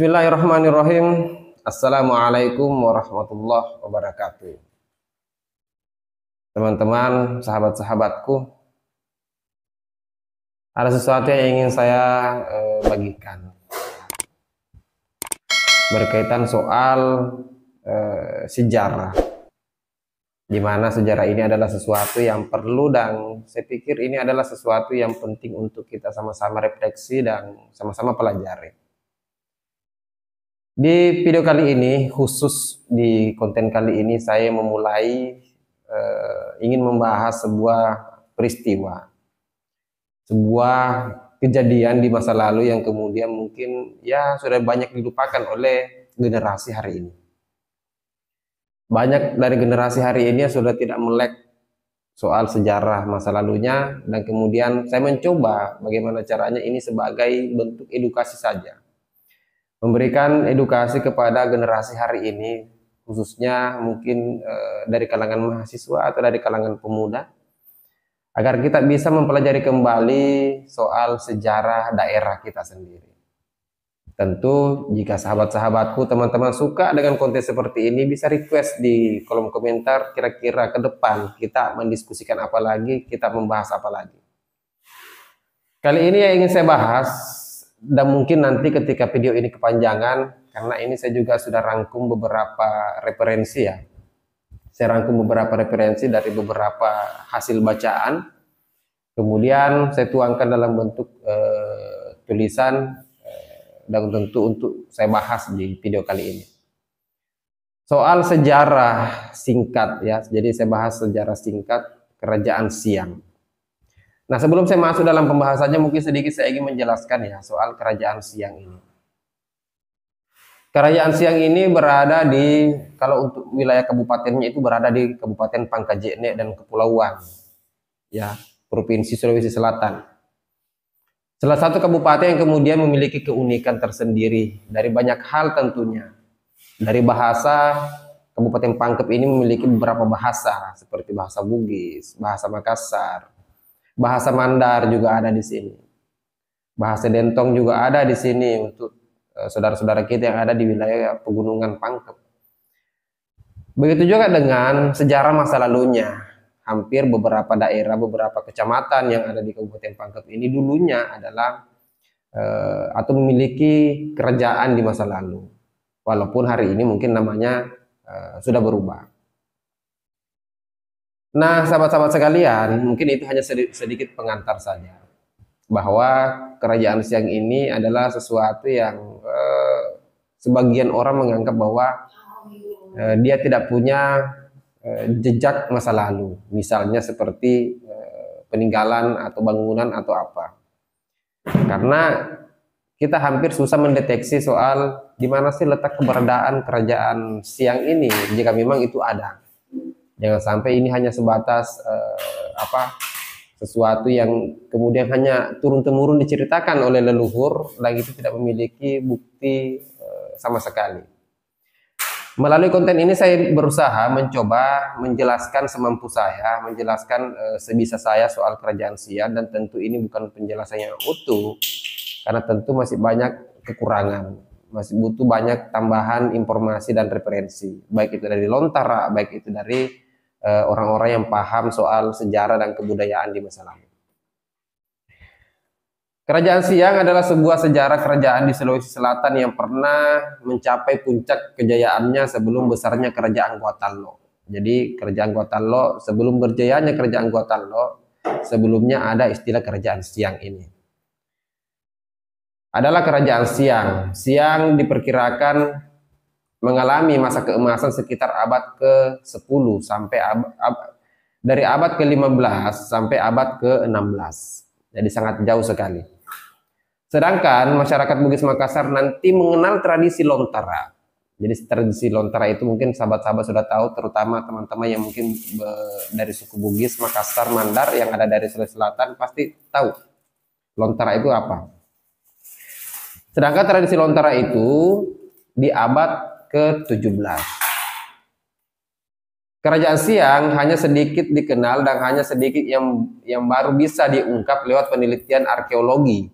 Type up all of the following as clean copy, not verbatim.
Bismillahirrahmanirrahim. Assalamualaikum warahmatullahi wabarakatuh. Teman-teman, sahabat-sahabatku, ada sesuatu yang ingin saya bagikan berkaitan soal sejarah, di mana sejarah ini adalah sesuatu yang perlu dan saya pikir ini adalah sesuatu yang penting untuk kita sama-sama refleksi dan sama-sama pelajari. Di video kali ini, khusus di konten kali ini, saya memulai ingin membahas sebuah peristiwa, sebuah kejadian di masa lalu yang kemudian mungkin ya sudah banyak dilupakan oleh generasi hari ini. Banyak dari generasi hari ini sudah tidak melek soal sejarah masa lalunya, dan kemudian saya mencoba bagaimana caranya ini sebagai bentuk edukasi saja. Memberikan edukasi kepada generasi hari ini, khususnya mungkin dari kalangan mahasiswa atau dari kalangan pemuda, agar kita bisa mempelajari kembali soal sejarah daerah kita sendiri. Tentu jika sahabat-sahabatku, teman-teman suka dengan konten seperti ini, bisa request di kolom komentar kira-kira ke depan kita mendiskusikan apa lagi, kita membahas apa lagi. Kali ini yang ingin saya bahas, dan mungkin nanti ketika video ini kepanjangan, karena ini saya juga sudah rangkum beberapa referensi ya. Saya rangkum beberapa referensi dari beberapa hasil bacaan, kemudian saya tuangkan dalam bentuk tulisan, dan tentu untuk saya bahas di video kali ini. Soal sejarah singkat ya, jadi saya bahas sejarah singkat Kerajaan Siang. Nah, sebelum saya masuk dalam pembahasannya, mungkin sedikit saya ingin menjelaskan ya soal Kerajaan Siang ini. Kerajaan Siang ini berada di, kalau untuk wilayah kabupatennya itu berada di Kabupaten Pangkajene dan Kepulauan, ya, Provinsi Sulawesi Selatan. Salah satu kabupaten yang kemudian memiliki keunikan tersendiri dari banyak hal tentunya. Dari bahasa, Kabupaten Pangkep ini memiliki beberapa bahasa, seperti bahasa Bugis, bahasa Makassar, bahasa Mandar juga ada di sini. Bahasa Dentong juga ada di sini untuk saudara-saudara kita yang ada di wilayah pegunungan Pangkep. Begitu juga dengan sejarah masa lalunya. Hampir beberapa daerah, beberapa kecamatan yang ada di Kabupaten Pangkep ini dulunya adalah atau memiliki kerajaan di masa lalu. Walaupun hari ini mungkin namanya sudah berubah. Nah, sahabat-sahabat sekalian, mungkin itu hanya sedikit pengantar saja, bahwa Kerajaan Siang ini adalah sesuatu yang sebagian orang menganggap bahwa dia tidak punya jejak masa lalu, misalnya seperti peninggalan atau bangunan atau apa. Karena kita hampir susah mendeteksi soal di mana sih letak keberadaan Kerajaan Siang ini, jika memang itu ada. Jangan sampai ini hanya sebatas sesuatu yang kemudian hanya turun-temurun diceritakan oleh leluhur dan itu tidak memiliki bukti sama sekali. Melalui konten ini saya berusaha mencoba menjelaskan semampu saya, menjelaskan sebisa saya soal Kerajaan Siang, dan tentu ini bukan penjelasan yang utuh karena tentu masih banyak kekurangan, masih butuh banyak tambahan informasi dan referensi, baik itu dari Lontara, baik itu dari orang-orang yang paham soal sejarah dan kebudayaan di masa lalu. Kerajaan Siang adalah sebuah sejarah kerajaan di Sulawesi Selatan yang pernah mencapai puncak kejayaannya sebelum besarnya Kerajaan Guatalo. Jadi Kerajaan Guatalo, sebelum berjayanya Kerajaan Guatalo, sebelumnya ada istilah Kerajaan Siang ini. Adalah Kerajaan Siang. Siang diperkirakan mengalami masa keemasan sekitar abad ke-10 sampai dari abad ke-15 sampai abad ke-16. Jadi sangat jauh sekali. Sedangkan masyarakat Bugis Makassar nanti mengenal tradisi Lontara. Jadi tradisi Lontara itu mungkin sahabat-sahabat sudah tahu, terutama teman-teman yang mungkin dari suku Bugis, Makassar, Mandar yang ada dari Sulawesi Selatan pasti tahu Lontara itu apa. Sedangkan tradisi Lontara itu di abad ke-17. Kerajaan Siang hanya sedikit dikenal dan hanya sedikit yang baru bisa diungkap lewat penelitian arkeologi.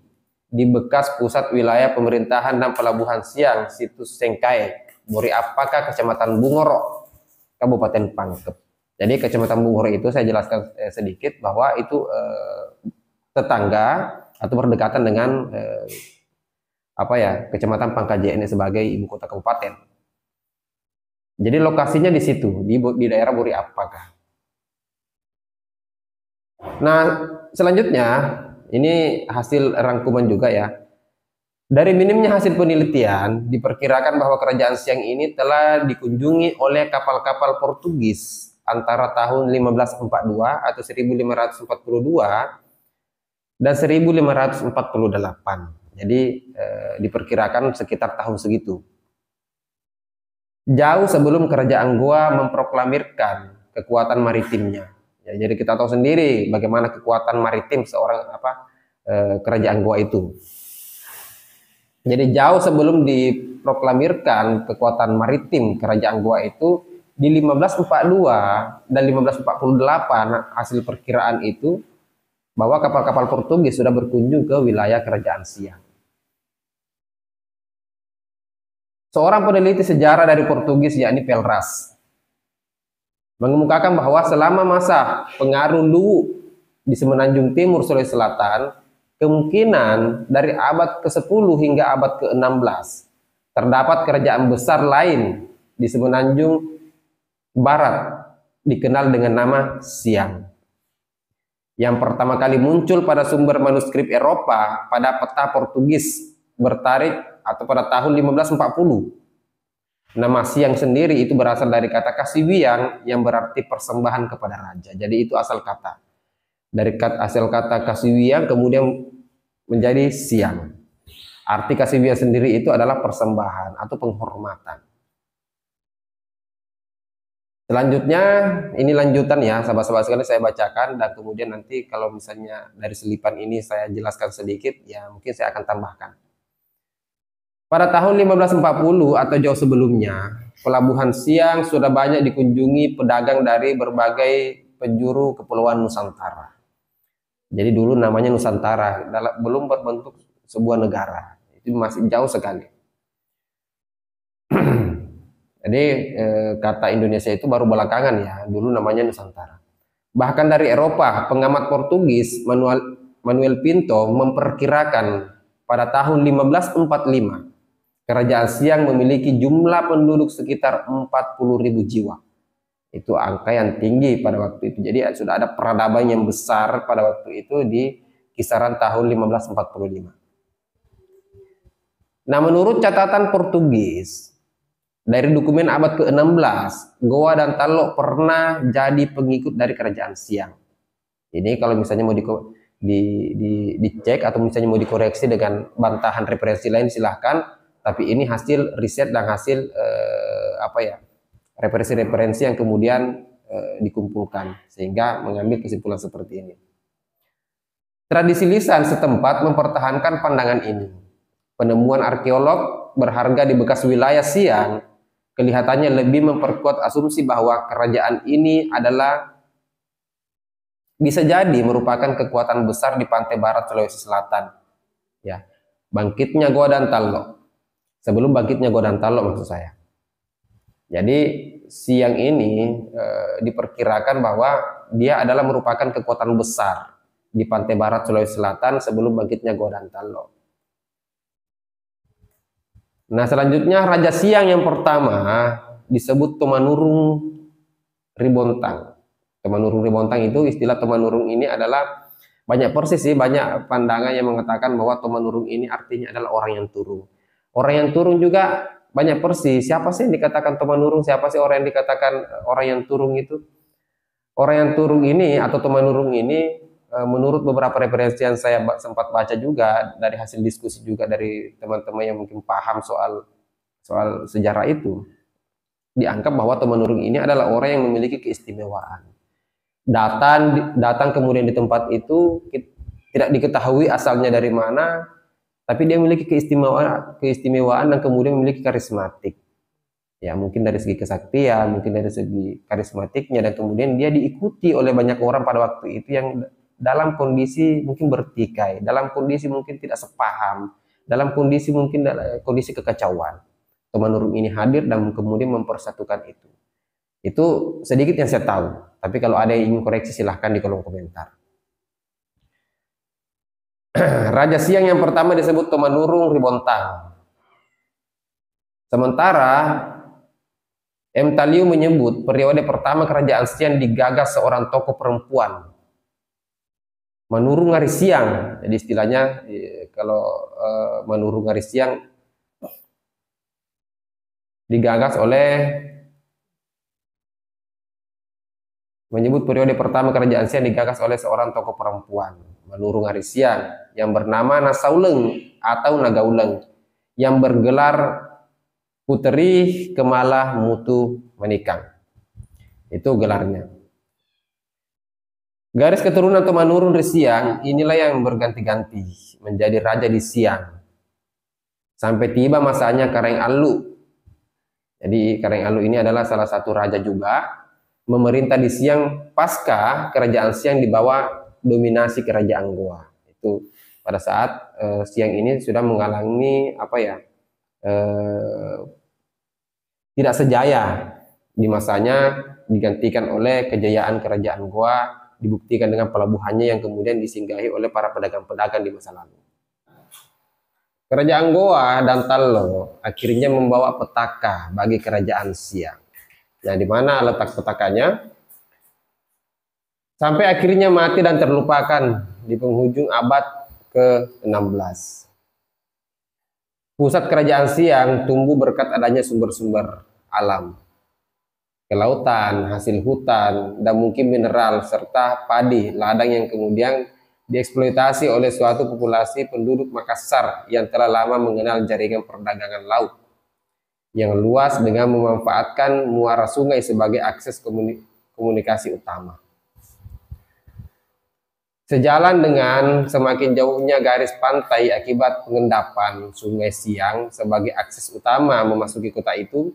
di bekas pusat wilayah pemerintahan dan pelabuhan Siang, situs Sengkai, Buri Apaka, Kecamatan Bungoro, Kabupaten Pangkep. Jadi Kecamatan Bungoro itu saya jelaskan sedikit bahwa itu tetangga atau berdekatan dengan Kecamatan Pangkajen sebagai ibu kota kabupaten. Jadi lokasinya di situ, di daerah Buri Apaka. Nah, selanjutnya ini hasil rangkuman juga ya. Dari minimnya hasil penelitian, diperkirakan bahwa kerajaan Siang ini telah dikunjungi oleh kapal-kapal Portugis antara tahun 1542 atau 1542 dan 1548. Jadi diperkirakan sekitar tahun segitu. Jauh sebelum kerajaan Goa memproklamirkan kekuatan maritimnya. Ya, jadi kita tahu sendiri bagaimana kekuatan maritim seorang kerajaan Goa itu. Jadi jauh sebelum diproklamirkan kekuatan maritim kerajaan Goa itu, di 1542 dan 1548 hasil perkiraan itu bahwa kapal-kapal Portugis sudah berkunjung ke wilayah kerajaan Siang. Seorang peneliti sejarah dari Portugis yakni Pelras mengemukakan bahwa selama masa pengaruh Luwu di semenanjung timur Sulawesi Selatan, kemungkinan dari abad ke-10 hingga abad ke-16 terdapat kerajaan besar lain di semenanjung barat dikenal dengan nama Siang. Yang pertama kali muncul pada sumber manuskrip Eropa pada peta Portugis bertarik atau pada tahun 1540. Nama Siang sendiri itu berasal dari kata Kasiwiang yang berarti persembahan kepada raja. Jadi itu asal kata. Dari asal kata Kasiwiang kemudian menjadi Siang. Arti Kasiwiang sendiri itu adalah persembahan atau penghormatan. Selanjutnya, ini lanjutan ya, sahabat-sahabat sekalian saya bacakan dan kemudian nanti kalau misalnya dari selipan ini saya jelaskan sedikit, ya mungkin saya akan tambahkan. Pada tahun 1540 atau jauh sebelumnya, pelabuhan Siang sudah banyak dikunjungi pedagang dari berbagai penjuru kepulauan Nusantara. Jadi dulu namanya Nusantara, belum berbentuk sebuah negara. Itu masih jauh sekali. Jadi kata Indonesia itu baru belakangan ya, dulu namanya Nusantara. Bahkan dari Eropa, pengamat Portugis Manuel Pinto memperkirakan pada tahun 1545 kerajaan Siang memiliki jumlah penduduk sekitar 40.000 jiwa. Itu angka yang tinggi pada waktu itu. Jadi sudah ada peradaban yang besar pada waktu itu di kisaran tahun 1545. Nah, menurut catatan Portugis, dari dokumen abad ke-16, Goa dan Talok pernah jadi pengikut dari kerajaan Siang. Ini kalau misalnya mau dicek atau misalnya mau dikoreksi dengan bantahan referensi lain silahkan. Tapi ini hasil riset dan hasil referensi-referensi yang kemudian dikumpulkan sehingga mengambil kesimpulan seperti ini. Tradisi lisan setempat mempertahankan pandangan ini. Penemuan arkeolog berharga di bekas wilayah Siang kelihatannya lebih memperkuat asumsi bahwa kerajaan ini adalah bisa jadi merupakan kekuatan besar di pantai barat Sulawesi Selatan. Ya, bangkitnya Goa dan Talok. Sebelum bangkitnya Goa dan Talok maksud saya. Jadi Siang ini diperkirakan bahwa dia adalah merupakan kekuatan besar di pantai barat Sulawesi Selatan sebelum bangkitnya Goa dan Talok. Nah, selanjutnya Raja Siang yang pertama disebut Tomanurung Ribontang. Tomanurung Ribontang itu istilah Tomanurung ini adalah banyak persis sih, banyak pandangan yang mengatakan bahwa Tomanurung ini artinya adalah orang yang turun. Orang yang turun juga banyak persis. Siapa sih yang dikatakan Tomanurung? Siapa sih orang yang dikatakan orang yang turun itu? Orang yang turun ini atau Tomanurung ini menurut beberapa referensi yang saya sempat baca juga dari hasil diskusi juga dari teman-teman yang mungkin paham soal sejarah itu, dianggap bahwa Tomanurung ini adalah orang yang memiliki keistimewaan. Datang kemudian di tempat itu tidak diketahui asalnya dari mana, tapi dia memiliki keistimewaan dan kemudian memiliki karismatik. Ya, mungkin dari segi kesaktian, mungkin dari segi karismatiknya, dan kemudian dia diikuti oleh banyak orang pada waktu itu yang dalam kondisi mungkin bertikai, dalam kondisi mungkin tidak sepaham, dalam kondisi mungkin kondisi kekacauan. Tumanurung ini hadir dan kemudian mempersatukan itu. Itu sedikit yang saya tahu. Tapi kalau ada yang ingin koreksi silahkan di kolom komentar. Raja Siang yang pertama disebut Tumanurung Ribontang. Sementara M. Taliu menyebut periode pertama kerajaan Siang digagas seorang tokoh perempuan, Manurung Ngari Siang. Jadi istilahnya kalau Manurung Ngari Siang digagas oleh, menyebut periode pertama kerajaan Siang digagas oleh seorang tokoh perempuan, Manurung Ngari Siang, yang bernama Nasauleng atau Nagauleng, yang bergelar Puteri Kemalah Mutu Menikang. Itu gelarnya. Garis keturunan Tumanurung di Siang inilah yang berganti-ganti menjadi raja di Siang sampai tiba masanya Kareng Alu. Jadi Kareng Alu ini adalah salah satu raja juga memerintah di Siang pasca kerajaan Siang di bawah dominasi kerajaan Goa. Itu pada saat Siang ini sudah mengalami apa ya, tidak sejaya di masanya, digantikan oleh kejayaan kerajaan Goa, dibuktikan dengan pelabuhannya yang kemudian disinggahi oleh para pedagang-pedagang di masa lalu. Kerajaan Goa dan Tallo akhirnya membawa petaka bagi kerajaan Siang. Nah, di mana letak petakanya? Sampai akhirnya mati dan terlupakan di penghujung abad ke-16. Pusat kerajaan Siang tumbuh berkat adanya sumber-sumber alam, kelautan, hasil hutan, dan mungkin mineral, serta padi, ladang yang kemudian dieksploitasi oleh suatu populasi penduduk Makassar yang telah lama mengenal jaringan perdagangan laut yang luas dengan memanfaatkan muara sungai sebagai akses komunikasi utama. Sejalan dengan semakin jauhnya garis pantai akibat pengendapan Sungai Siang sebagai akses utama memasuki kota itu,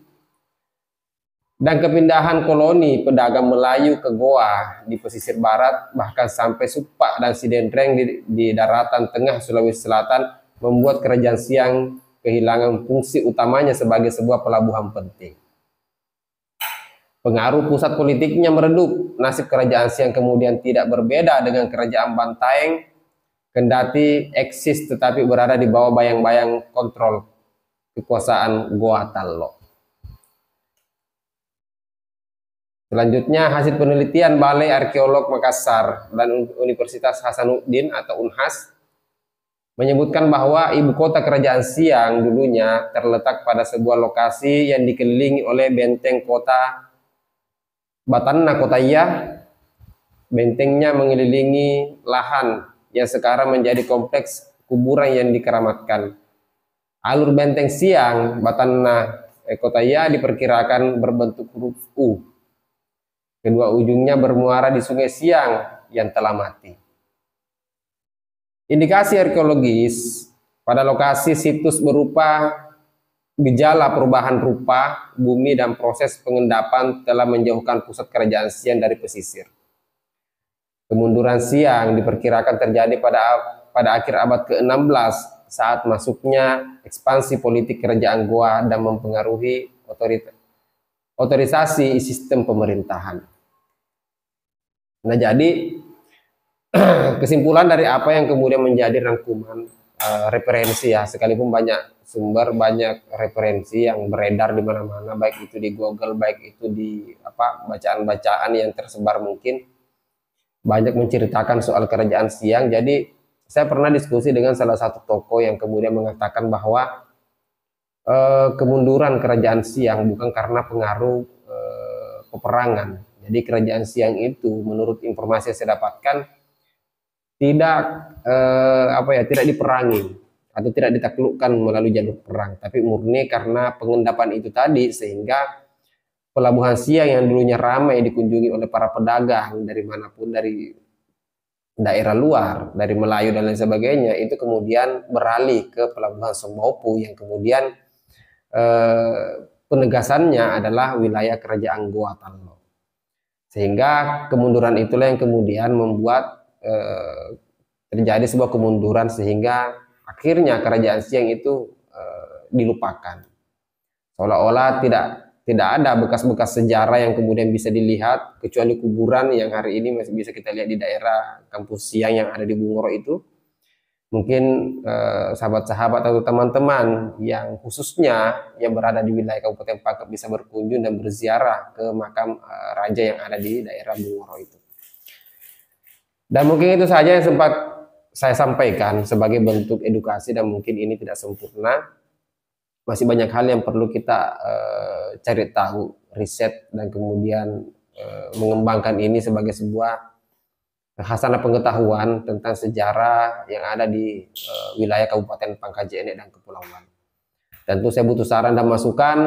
dan kepindahan koloni pedagang Melayu ke Goa di pesisir barat, bahkan sampai Supak dan Sidendreng di daratan tengah Sulawesi Selatan, membuat kerajaan Siang kehilangan fungsi utamanya sebagai sebuah pelabuhan penting. Pengaruh pusat politiknya meredup. Nasib kerajaan Siang kemudian tidak berbeda dengan kerajaan Bantaeng, kendati eksis tetapi berada di bawah bayang-bayang kontrol kekuasaan Goa Tallo. Selanjutnya, hasil penelitian Balai Arkeolog Makassar dan Universitas Hasanuddin atau UNHAS menyebutkan bahwa ibu kota kerajaan Siang dulunya terletak pada sebuah lokasi yang dikelilingi oleh benteng kota Batanna Kotaya. Bentengnya mengelilingi lahan yang sekarang menjadi kompleks kuburan yang dikeramatkan. Alur benteng Siang Batanna Kotaya diperkirakan berbentuk huruf U. Kedua ujungnya bermuara di Sungai Siang yang telah mati. Indikasi arkeologis pada lokasi situs berupa gejala perubahan rupa bumi dan proses pengendapan telah menjauhkan pusat kerajaan Siang dari pesisir. Kemunduran Siang diperkirakan terjadi pada akhir abad ke-16 saat masuknya ekspansi politik kerajaan Goa dan mempengaruhi otorisasi sistem pemerintahan. Nah, jadi kesimpulan dari apa yang kemudian menjadi rangkuman referensi ya, sekalipun banyak sumber, banyak referensi yang beredar di mana-mana, baik itu di Google, baik itu di bacaan-bacaan yang tersebar, mungkin banyak menceritakan soal kerajaan Siang. Jadi saya pernah diskusi dengan salah satu tokoh yang kemudian mengatakan bahwa kemunduran kerajaan Siang bukan karena pengaruh peperangan. Jadi kerajaan Siang itu menurut informasi yang saya dapatkan tidak tidak diperangi atau tidak ditaklukkan melalui jalur perang, tapi murni karena pengendapan itu tadi, sehingga pelabuhan Siang yang dulunya ramai dikunjungi oleh para pedagang dari manapun, dari daerah luar, dari Melayu dan lain sebagainya, itu kemudian beralih ke pelabuhan Sombopu yang kemudian penegasannya adalah wilayah kerajaan Goa Tallo. Sehingga kemunduran itulah yang kemudian membuat eh, terjadi sebuah kemunduran sehingga akhirnya kerajaan Siang itu dilupakan. Seolah-olah tidak ada bekas-bekas sejarah yang kemudian bisa dilihat kecuali kuburan yang hari ini masih bisa kita lihat di daerah kampus Siang yang ada di Bungoro itu. Mungkin sahabat-sahabat atau teman-teman yang khususnya yang berada di wilayah Kabupaten Pangkep bisa berkunjung dan berziarah ke makam raja yang ada di daerah Bungoro itu. Dan mungkin itu saja yang sempat saya sampaikan sebagai bentuk edukasi, dan mungkin ini tidak sempurna. Masih banyak hal yang perlu kita cari tahu, riset, dan kemudian mengembangkan ini sebagai sebuah khasanah pengetahuan tentang sejarah yang ada di wilayah Kabupaten Pangkajene dan Kepulauan. Tentu saya butuh saran dan masukan,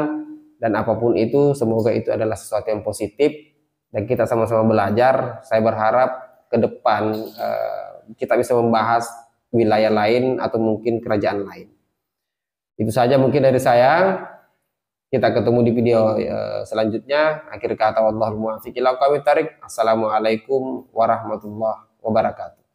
dan apapun itu semoga itu adalah sesuatu yang positif dan kita sama-sama belajar. Saya berharap ke depan kita bisa membahas wilayah lain atau mungkin kerajaan lain. Itu saja mungkin dari saya. Kita ketemu di video selanjutnya. Akhir kata, wallahul muwaffiq ila aqwamit thariq. Assalamualaikum warahmatullahi wabarakatuh.